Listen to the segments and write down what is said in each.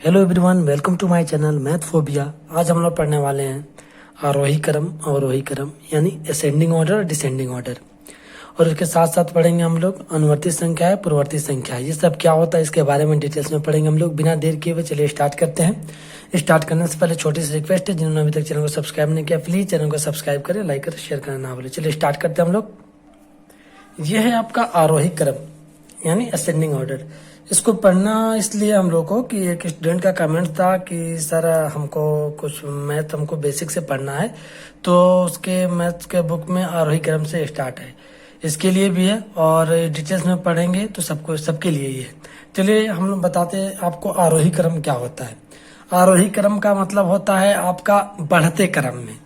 Hello everyone, welcome to my channel Math Phobia. आज हम लोग पढ़ने वाले हैं आरोही क्रम अवरोही क्रम यानी असेंडिंग ऑर्डर डिसेंडिंग ऑर्डर, और इसके साथ साथ पढ़ेंगे हम लोग अनुवर्ती संख्या है पूर्ववर्ती संख्या है। ये सब क्या होता है इसके बारे में डिटेल्स में पढ़ेंगे हम लोग। बिना देर किए हुए चलिए स्टार्ट करते हैं। स्टार्ट करने से पहले छोटी सी रिक्वेस्ट है, जिन्होंने अभी तक चैनल को सब्सक्राइब नहीं किया प्लीज चैनल को सब्सक्राइब करें, लाइक करें, शेयर करना ना भूलें। चलिए स्टार्ट करते हैं हम लोग। यह है आपका आरोही क्रम यानी असेंडिंग ऑर्डर। इसको पढ़ना इसलिए हम लोग को कि एक स्टूडेंट का कमेंट था कि सर हमको कुछ मैथ हमको बेसिक से पढ़ना है, तो उसके मैथ के बुक में आरोही क्रम से स्टार्ट है, इसके लिए भी है और डिटेल्स में पढ़ेंगे तो सबको सबके लिए ही है। चलिए हम लोग बताते हैं आपको आरोही क्रम क्या होता है। आरोही क्रम का मतलब होता है आपका बढ़ते क्रम में,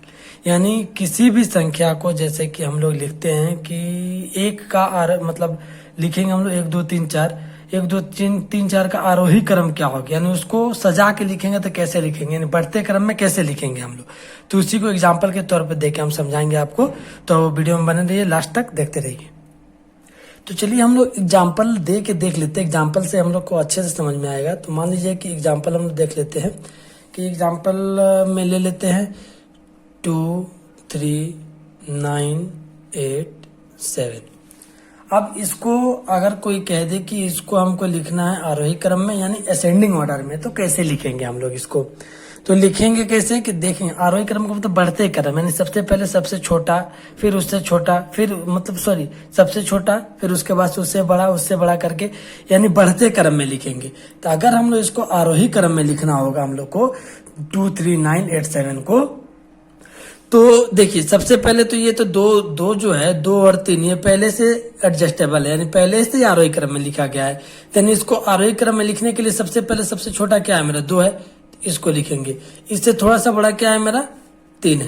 यानी किसी भी संख्या को, जैसे कि हम लोग लिखते हैं कि एक का मतलब लिखेंगे हम लोग 1 2 3 4, 1 2 3 4 का आरोही क्रम क्या होगा, यानी उसको सजा के लिखेंगे तो कैसे लिखेंगे, यानी बढ़ते क्रम में कैसे लिखेंगे हम लोग। तो उसी को एग्जाम्पल के तौर पर देके हम समझाएंगे आपको, तो वीडियो में बने रहिए, लास्ट तक देखते रहिए। तो चलिए हम लोग एग्जाम्पल दे के देख लेते हैं, एग्जाम्पल से हम लोग को अच्छे से समझ में आएगा। तो मान लीजिए कि एग्जाम्पल हम लोग देख लेते हैं कि एग्जाम्पल में ले लेते हैं 2 3 9 8 7। अब इसको अगर कोई कह दे कि इसको हमको लिखना है आरोही क्रम में यानी असेंडिंग ऑर्डर में, तो कैसे लिखेंगे हम लोग इसको। तो लिखेंगे कैसे कि देखेंगे आरोही क्रम का मतलब बढ़ते क्रम, यानी सबसे पहले सबसे छोटा, फिर उससे छोटा, फिर सबसे छोटा, फिर उसके बाद उससे बड़ा करके, यानी बढ़ते क्रम में लिखेंगे। तो अगर हम लोग इसको आरोही क्रम में लिखना होगा हम लोग को 2 3 9 8 7 को, तो देखिए सबसे पहले तो ये तो दो जो है 2 और 3 ये पहले से एडजस्टेबल है, यानी पहले से आरोही क्रम में लिखा गया है। यानी इसको आरोही क्रम में लिखने के लिए सबसे पहले सबसे छोटा क्या है मेरा 2 है, इसको लिखेंगे। इससे थोड़ा सा बड़ा क्या है मेरा 3 है,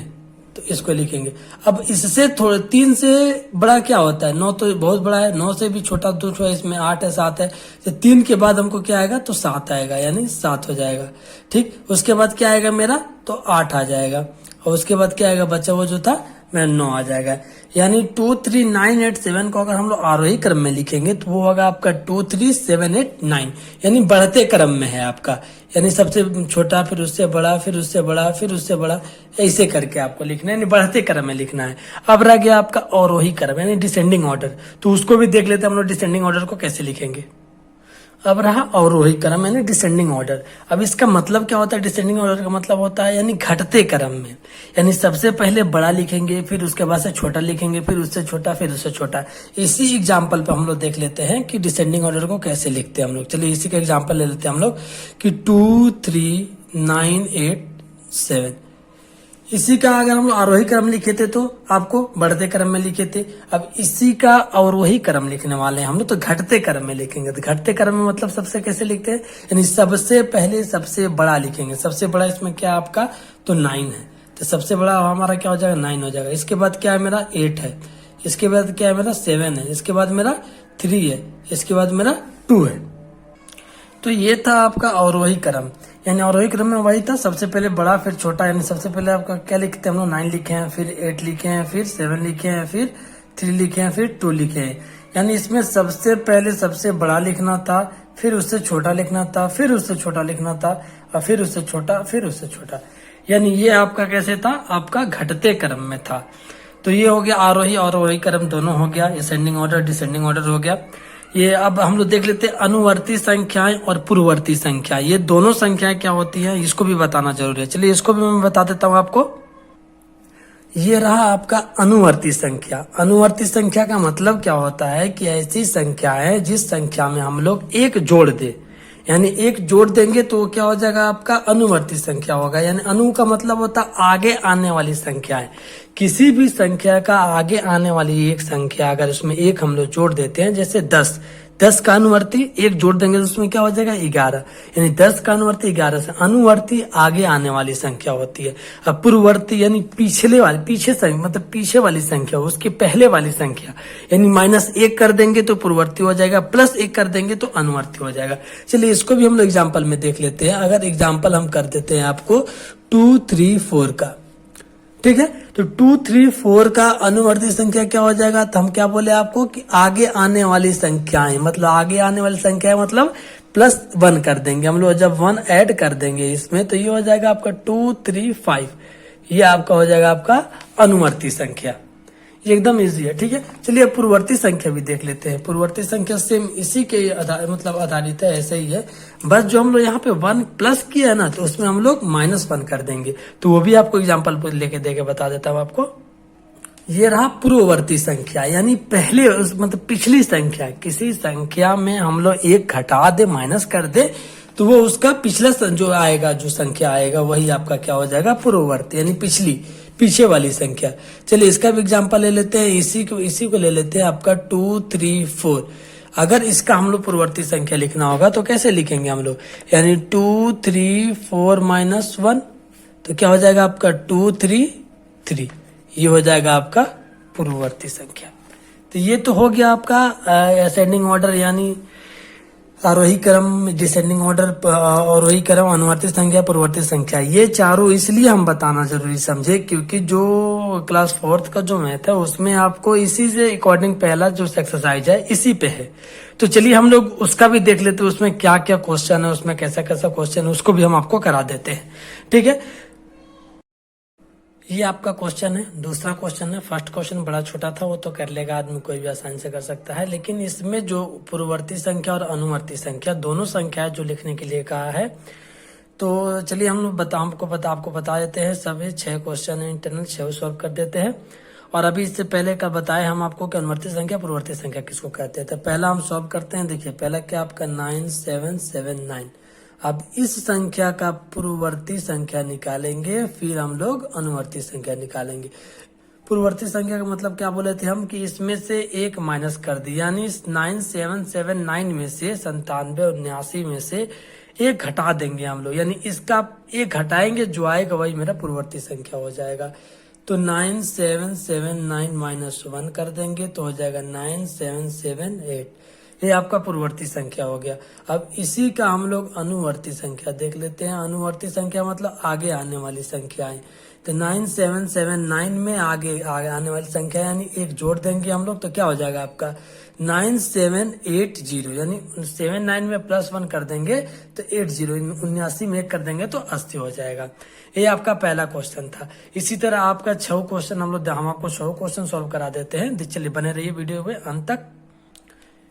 तो इसको लिखेंगे। अब इससे थोड़ा 3 से बड़ा क्या होता है 9, तो बहुत बड़ा है। 9 से भी छोटा 2 है, इसमें 8 है 7 है। तो 3 के बाद हमको क्या आएगा तो 7 आएगा, यानी 7 हो जाएगा। ठीक, उसके बाद क्या आएगा मेरा तो 8 आ जाएगा, और उसके बाद क्या आएगा बच्चा वो जो था मेरा 9 आ जाएगा। यानी 2 3 9 8 7 को अगर हम लोग आरोही क्रम में लिखेंगे तो वो होगा आपका 2 3 7 8 9, यानी बढ़ते क्रम में है आपका, यानी सबसे छोटा, फिर उससे बड़ा, फिर उससे बड़ा, फिर उससे बड़ा, ऐसे करके आपको लिखना है, यानी बढ़ते क्रम में लिखना है। अब रह गया आपका अवरोही क्रम यानी डिसेंडिंग ऑर्डर, तो उसको भी देख लेते हैं हम लोग डिसेंडिंग ऑर्डर को कैसे लिखेंगे। अब रहा अवरोही क्रम यानी डिसेंडिंग ऑर्डर। अब इसका मतलब क्या होता है, डिसेंडिंग ऑर्डर का मतलब होता है यानी घटते क्रम में, यानी सबसे पहले बड़ा लिखेंगे, फिर उसके बाद से छोटा लिखेंगे, फिर उससे छोटा, फिर उससे छोटा। इसी एग्जांपल पे हम लोग देख लेते हैं कि डिसेंडिंग ऑर्डर को कैसे लिखते हैं हम लोग। चलिए इसी का एग्जांपल ले लेते हैं हम लोग कि 2 3 9 8 7। इसी का अगर हम लोग आरोही क्रम लिखे थे तो आपको बढ़ते क्रम में लिखे थे। अब इसी का अवरोही क्रम लिखने वाले हैं हम लोग, तो घटते क्रम में लिखेंगे। तो घटते क्रम में मतलब सबसे कैसे लिखते हैं, यानी सबसे पहले सबसे बड़ा लिखेंगे। सबसे बड़ा इसमें क्या आपका तो 9 है, तो सबसे बड़ा हमारा क्या हो जाएगा 9 हो जाएगा। इसके बाद क्या है मेरा 8 है, इसके बाद क्या है मेरा 7 है, इसके बाद मेरा 3 है, इसके बाद मेरा 2 है। तो ये था आपका अवरोही क्रम, यानी अवरोही क्रम में वही था, सबसे पहले बड़ा फिर छोटा। यानी सबसे पहले आपका क्या लिखते हैं हम लोग 9 लिखे हैं, फिर 8 लिखे हैं, फिर 7 लिखे हैं, फिर 3 लिखे हैं, फिर 2 लिखे हैं। यानी इसमें सबसे पहले सबसे बड़ा लिखना था, फिर उससे छोटा लिखना था, फिर उससे छोटा लिखना था, और फिर उससे छोटा, फिर उससे छोटा। यानी ये आपका कैसे था, आपका घटते क्रम में था। तो ये हो गया आरोही और अवरोही क्रम दोनों हो गया, असेंडिंग ऑर्डर डिसेंडिंग ऑर्डर हो गया। ये अब हम लोग देख लेते हैं अनुवर्ती संख्याएं और पूर्ववर्ती संख्या, ये दोनों संख्याएं क्या होती हैं इसको भी बताना जरूरी है। चलिए इसको भी मैं बता देता हूं आपको। ये रहा आपका अनुवर्ती संख्या। अनुवर्ती संख्या का मतलब क्या होता है कि ऐसी संख्या है जिस संख्या में हम लोग एक जोड़ दे, यानी एक जोड़ देंगे तो वो क्या हो जाएगा आपका अनुवर्ती संख्या होगा। यानी अनु का मतलब होता है आगे आने वाली संख्या है। किसी भी संख्या का आगे आने वाली एक संख्या अगर उसमें एक हम लोग जोड़ देते हैं, जैसे 10 का अनुवर्ती एक जोड़ देंगे तो उसमें क्या हो जाएगा 11, यानी 10 का अनुवर्ती 11 से। अनुवर्ती आगे आने वाली संख्या होती है। अब पूर्ववर्ती यानी पीछे मतलब पीछे वाली संख्या, उसके पहले वाली संख्या, यानी -1 कर देंगे तो पूर्ववर्ती हो जाएगा, +1 कर देंगे तो अनुवर्ती हो जाएगा। चलिए इसको भी हम लोग एग्जाम्पल में देख लेते हैं। अगर एग्जाम्पल हम कर देते हैं आपको 2 3 4 का, ठीक है, तो 2 3 4 का अनुवर्ती संख्या क्या हो जाएगा, तो हम क्या बोले आपको कि आगे आने वाली संख्याएं, मतलब आगे आने वाली संख्या मतलब +1 कर देंगे हम लोग। जब 1 ऐड कर देंगे इसमें तो ये हो जाएगा आपका 2, 3, 5। ये आपका हो जाएगा आपका अनुवर्ती संख्या। ये एकदम इजी है, ठीक है। चलिए अब पूर्ववर्ती संख्या भी देख लेते हैं। पूर्ववर्ती संख्या सेम इसी के आधारित है, ऐसे ही है। बस जो हम लोग यहाँ पे 1 प्लस किया है ना, तो उसमें हम लोग -1 कर देंगे। तो वो भी आपको एग्जाम्पल लेके देके बता देता हूँ आपको। ये रहा पूर्ववर्ती संख्या, यानी पहले पिछली संख्या। किसी संख्या में हम लोग 1 घटा दे, माइनस कर दे, तो वो उसका पिछला जो आएगा, जो संख्या आएगा वही आपका क्या हो जाएगा, पूर्ववर्ती, यानी पीछे वाली संख्या। चलिए इसका भी एग्जांपल ले लेते हैं। इसी को ले लेते हैं आपका 2, 3, 4। अगर इसका हम लोग पूर्ववर्ती संख्या लिखना होगा तो कैसे लिखेंगे हम लोग, यानी 2, 3, 4 -1, तो क्या हो जाएगा आपका 2, 3, 3। ये हो जाएगा आपका पूर्ववर्ती संख्या। तो ये तो हो गया आपका असेंडिंग ऑर्डर, यानी आरोही क्रम, डिसेंडिंग ऑर्डर, आरोही क्रम, अनुवर्ती संख्या, पूर्ववर्ती संख्या। ये चारों इसलिए हम बताना जरूरी समझे क्योंकि जो क्लास 4th का जो मैथ है उसमें आपको इसी से अकॉर्डिंग पहला जो एक्सरसाइज है इसी पे है। तो चलिए हम लोग उसका भी देख लेते हैं, उसमें क्या क्या क्वेश्चन है, उसमें कैसा कैसा क्वेश्चन है, उसको भी हम आपको करा देते हैं, ठीक है। ये आपका क्वेश्चन है, दूसरा क्वेश्चन है। फर्स्ट क्वेश्चन बड़ा छोटा था, वो तो कर लेगा आदमी, कोई भी आसानी से कर सकता है। लेकिन इसमें जो पूर्ववर्ती संख्या और अनुवर्ती संख्या दोनों संख्या जो लिखने के लिए कहा है, तो चलिए हम लोग आपको बता देते हैं। सभी 6 क्वेश्चन है इंटरनल, 6 सॉल्व कर देते हैं। और अभी इससे पहले का बताए हम आपको कि अनुवर्ती संख्या पूर्ववर्ती संख्या किसको कहते हैं। तो पहला हम सॉल्व करते हैं। देखिए पहला क्या आपका 9779। अब इस संख्या का पूर्ववर्ती संख्या निकालेंगे, फिर हम लोग अनुवर्ती संख्या निकालेंगे। पूर्ववर्ती संख्या का मतलब क्या बोले थे हम कि इसमें से 1 माइनस कर दी, यानी 9779 में से 9779 में से 1 घटा देंगे हम लोग, यानी इसका 1 घटाएंगे, जो आएगा वही मेरा पूर्ववर्ती संख्या हो जाएगा। तो 9779 -1 कर देंगे तो हो जाएगा 9778। ये आपका पूर्ववर्ती संख्या हो गया। अब इसी का हम लोग अनुवर्ती संख्या देख लेते हैं। अनुवर्ती संख्या मतलब आगे आने वाली संख्याएं। तो 9779 में आगे आने वाली संख्या यानी 1 जोड़ देंगे हम लोग, तो क्या हो जाएगा आपका 9780, यानी 79 में +1 कर देंगे तो 80, 79 में 1 कर देंगे तो 80 हो जाएगा। ये आपका पहला क्वेश्चन था। इसी तरह आपका 6 क्वेश्चन हम आपको 6 क्वेश्चन सॉल्व करा देते हैं। चलिए बने रहिए वीडियो में अंत तक।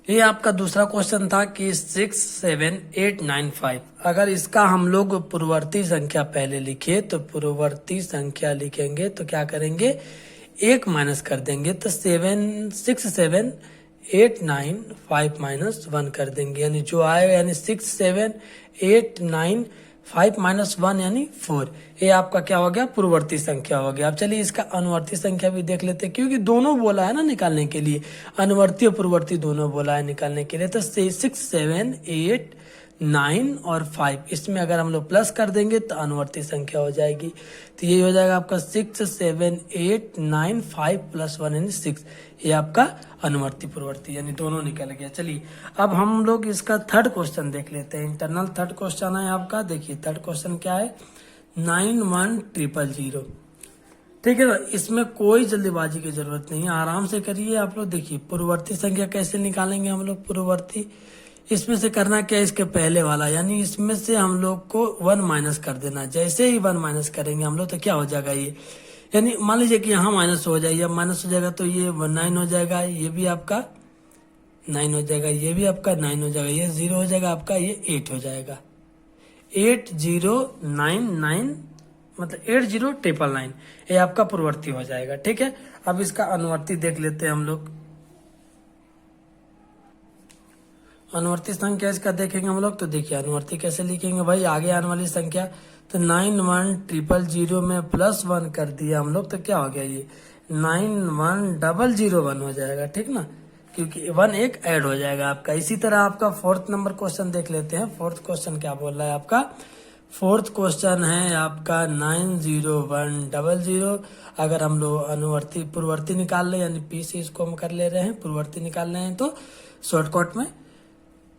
ये आपका दूसरा क्वेश्चन था कि 67895। अगर इसका हम लोग पूर्ववर्ती संख्या पहले लिखे तो पूर्ववर्ती संख्या लिखेंगे तो क्या करेंगे, 1 माइनस कर देंगे, तो 67895 -1 कर देंगे, यानी जो आएगा, यानी 67895 -1 यानी 4। ये आपका क्या हो गया, पूर्ववर्ती संख्या हो गया। अब चलिए इसका अनुवर्ती संख्या भी देख लेते हैं, क्योंकि दोनों बोला है ना निकालने के लिए, अनुवर्ती और पूर्ववर्ती दोनों बोला है निकालने के लिए। तो 6, 7, 8, 9 और 5, इसमें अगर हम लोग प्लस कर देंगे तो अनुवर्ती संख्या हो जाएगी। तो ये हो जाएगा आपका 6, 7, 8, 9, 5 + 1 यानी 6। ये आपका अनुवर्ती पूर्ववर्ती यानी दोनों निकल गया। चलिए अब हम लोग इसका थर्ड क्वेश्चन देख लेते हैं। इंटरनल थर्ड क्वेश्चन है आपका। देखिए थर्ड क्वेश्चन क्या है, 91000। ठीक है ना, इसमें कोई जल्दीबाजी की जरूरत नहीं है, आराम से करिए आप लोग। देखिए पूर्ववर्ती संख्या कैसे निकालेंगे हम लोग, पूर्ववर्ती इसमें से करना क्या है, इसके पहले वाला, यानी इसमें से हम लोग को 1 माइनस कर देना। जैसे ही 1 माइनस करेंगे हम लोग तो क्या हो जाएगा, ये यानी मान लीजिए कि यहाँ माइनस हो जाए, या माइनस हो जाएगा तो ये 9 हो जाएगा, ये भी आपका 9 हो जाएगा, ये भी आपका 9 हो जाएगा, ये 0 हो जाएगा आपका, ये 8 हो जाएगा। 8099 मतलब 80999 ये आपका पूर्ववर्ती हो जाएगा। ठीक है, अब इसका अनुवर्ती देख लेते हैं हम लोग। अनुवर्ती संख्या इसका देखेंगे हम लोग, तो देखिए अनुवर्ती कैसे लिखेंगे भाई, आगे आने वाली संख्या, तो 91000 में +1 कर दिया हम लोग, तो क्या हो गया, ये 91001 हो जाएगा। ठीक ना, क्योंकि 1 एक ऐड हो जाएगा आपका। इसी तरह आपका 4th नंबर क्वेश्चन देख लेते हैं। 4th क्वेश्चन क्या बोल रहा है आपका, 4th क्वेश्चन है आपका 90100। अगर हम लोग अनुवर्ती पूर्ववर्ती निकाल ले, यानी पी से इसको हम कर ले रहे हैं, पूर्ववर्ती निकाल रहे हैं, तो शॉर्टकट में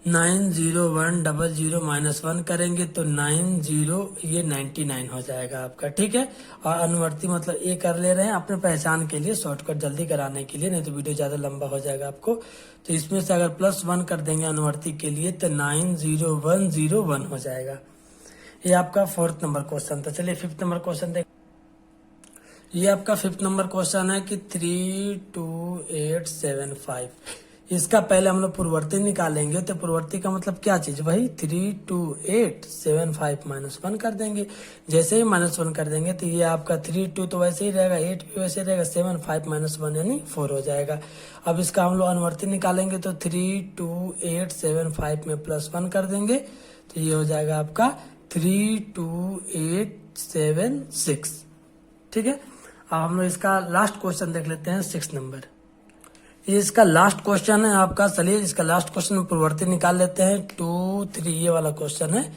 90100 -1 करेंगे तो 90 ये 99 हो जाएगा आपका, ठीक है। और अनुवर्ती मतलब ये कर ले रहे हैं अपने पहचान के लिए, शॉर्टकट जल्दी कराने के लिए, नहीं तो वीडियो ज्यादा लंबा हो जाएगा आपको। तो इसमें से अगर +1 कर देंगे अनुवर्ती के लिए तो 90101 हो जाएगा। ये आपका 4th नंबर क्वेश्चन था। चलिए 5th नंबर क्वेश्चन देख। ये आपका 5th नंबर क्वेश्चन है कि 32875। इसका पहले हम लोग पूर्ववर्ती निकालेंगे, तो पूर्ववर्ती का मतलब क्या चीज, वही 32875 -1 कर देंगे। जैसे ही -1 कर देंगे तो ये आपका 32 तो वैसे ही रहेगा, 8 भी वैसे रहेगा, 75 -1 यानी 4 हो जाएगा। अब इसका हम लोग अनुवर्ती निकालेंगे तो 32875 में +1 कर देंगे तो ये हो जाएगा आपका 32876, ठीक है। अब हम लोग इसका लास्ट क्वेश्चन देख लेते हैं 6 नंबर। ये इसका लास्ट क्वेश्चन है आपका। चलिए इसका लास्ट क्वेश्चन में पूर्ववर्ती निकाल लेते हैं। 2 3 ये वाला क्वेश्चन है,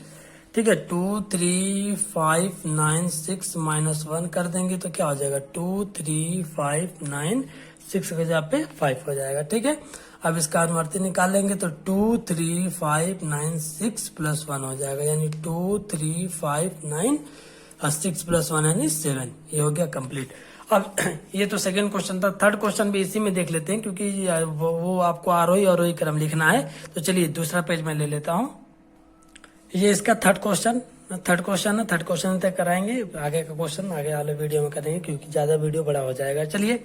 ठीक है। 23596 -1 कर देंगे तो क्या हो जाएगा, 23596 के जगह पे 5 हो जाएगा, ठीक है। अब इसका अनुवर्ती निकालेंगे तो 23596 +1 हो जाएगा, यानी 23596 +1 यानी 7। ये हो गया कंप्लीट। अब ये तो सेकंड क्वेश्चन था। थर्ड क्वेश्चन भी इसी में देख लेते हैं, क्योंकि वो आपको आरोही अवरोही क्रम लिखना है। तो चलिए दूसरा पेज में ले लेता हूँ। ये इसका थर्ड क्वेश्चन है। थर्ड क्वेश्चन तक कराएंगे, आगे का क्वेश्चन आगे वाले वीडियो में करेंगे, क्योंकि ज्यादा वीडियो बड़ा हो जाएगा। चलिए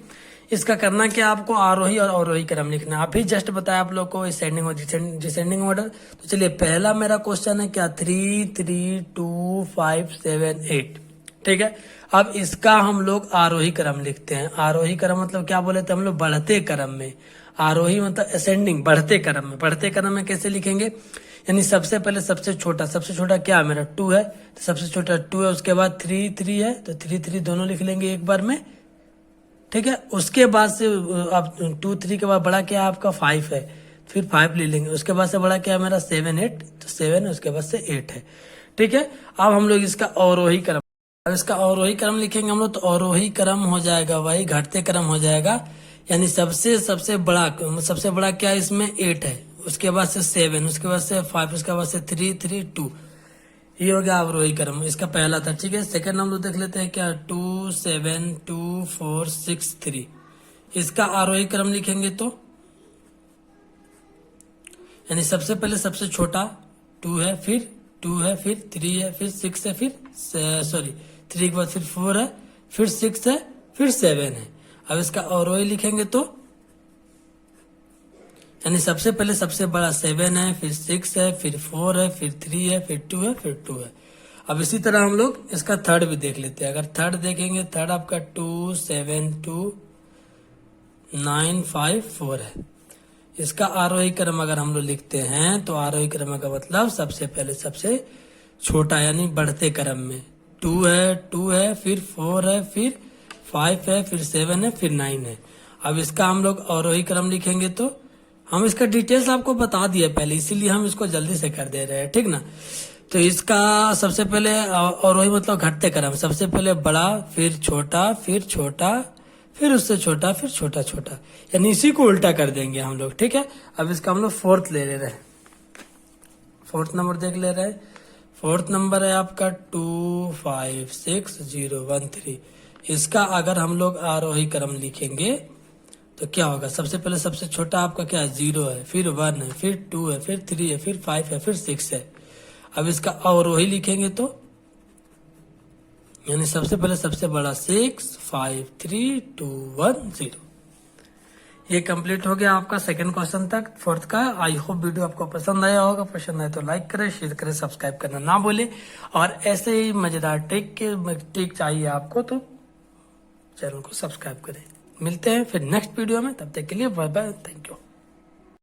इसका करना क्या, आपको आरोही और अवरोही क्रम लिखना है। अभी जस्ट बताया आप लोग को असेंडिंग और डिसेंडिंग ऑर्डर। तो चलिए पहला मेरा क्वेश्चन है क्या, 3 3 2 5 7 8, ठीक है। अब इसका हम लोग आरोही क्रम लिखते हैं। आरोही क्रम मतलब क्या बोले थे हम लोग, बढ़ते क्रम में। आरोही मतलब असेंडिंग, बढ़ते क्रम में। बढ़ते क्रम में कैसे लिखेंगे, यानी सबसे पहले सबसे छोटा क्या है मेरा 2 है, तो सबसे छोटा 2 है। उसके बाद 3 3 है तो 3 3 दोनों लिख लेंगे एक बार में, ठीक है। उसके बाद से अब 2 3 के बाद बड़ा क्या है आपका 5 है, फिर 5 ले लेंगे। उसके बाद से बड़ा क्या है मेरा 7 8, तो 7 है, उसके बाद से 8 है, ठीक है। अब हम लोग इसका अवरोही क्रम, अब इसका अवरोही क्रम लिखेंगे हम लोग, तो अवरोही क्रम हो जाएगा वही घटते क्रम हो जाएगा। यानी सबसे बड़ा क्या है इसमें 8 है, उसके बाद से 7, उसके बाद से 5, उसके बाद से 3 3 2। ये हो गया अवरोही क्रम, इसका पहला था, ठीक है। सेकंड हम लोग देख लेते हैं क्या, 2 7 2 4 6 3। इसका आरोही क्रम लिखेंगे तो यानी सबसे पहले सबसे छोटा 2 है, फिर 2 है, फिर 3 है, फिर 6 है, फिर 3 के बाद फिर 4 है, फिर 6 है, फिर 7 है। अब इसका अवरोही लिखेंगे तो यानी सबसे पहले सबसे बड़ा 7 है, फिर 6 है, फिर 4 है, फिर 3 है, फिर 2 है, फिर 2 है। अब इसी तरह हम लोग इसका थर्ड भी देख लेते हैं। अगर थर्ड देखेंगे, थर्ड आपका 2 7 2 9 5 4 है। इसका आरोही क्रम अगर हम लोग लिखते हैं तो आरोही क्रम का मतलब सबसे पहले सबसे छोटा, यानी बढ़ते क्रम में 2 है, फिर 4 है, फिर 5 है, फिर 7 है, फिर 9 है। अब इसका हम लोग अवरोही क्रम लिखेंगे तो हम इसका डिटेल्स आपको बता दिए पहले, इसीलिए हम इसको जल्दी से कर दे रहे हैं, ठीक ना। तो इसका सबसे पहले अवरोही मतलब घटते क्रम, सबसे पहले बड़ा, फिर छोटा, फिर छोटा, फिर उससे छोटा, फिर छोटा छोटा, यानी इसी को उल्टा कर देंगे हम लोग, ठीक है। अब इसका हम लोग फोर्थ ले रहे हैं, 4th नंबर देख ले रहे हैं। 4th नंबर है आपका 2560113। इसका अगर हम लोग आरोही क्रम लिखेंगे तो क्या होगा, सबसे पहले सबसे छोटा आपका क्या है 0 है, फिर 1 है, फिर 2 है, फिर 3 है, फिर 5 है, फिर 6 है। अब इसका अवरोही लिखेंगे तो यानी सबसे पहले सबसे बड़ा 6 5 3 2 1 0। ये कंप्लीट हो गया आपका सेकंड क्वेश्चन तक 4th का। आई होप वीडियो आपको पसंद आया होगा। पसंद आए तो लाइक करें, शेयर करें, सब्सक्राइब करना ना भूलें। और ऐसे ही मजेदार ट्रिक चाहिए आपको तो चैनल को सब्सक्राइब करें। मिलते हैं फिर नेक्स्ट वीडियो में, तब तक के लिए बाय बाय, थैंक यू।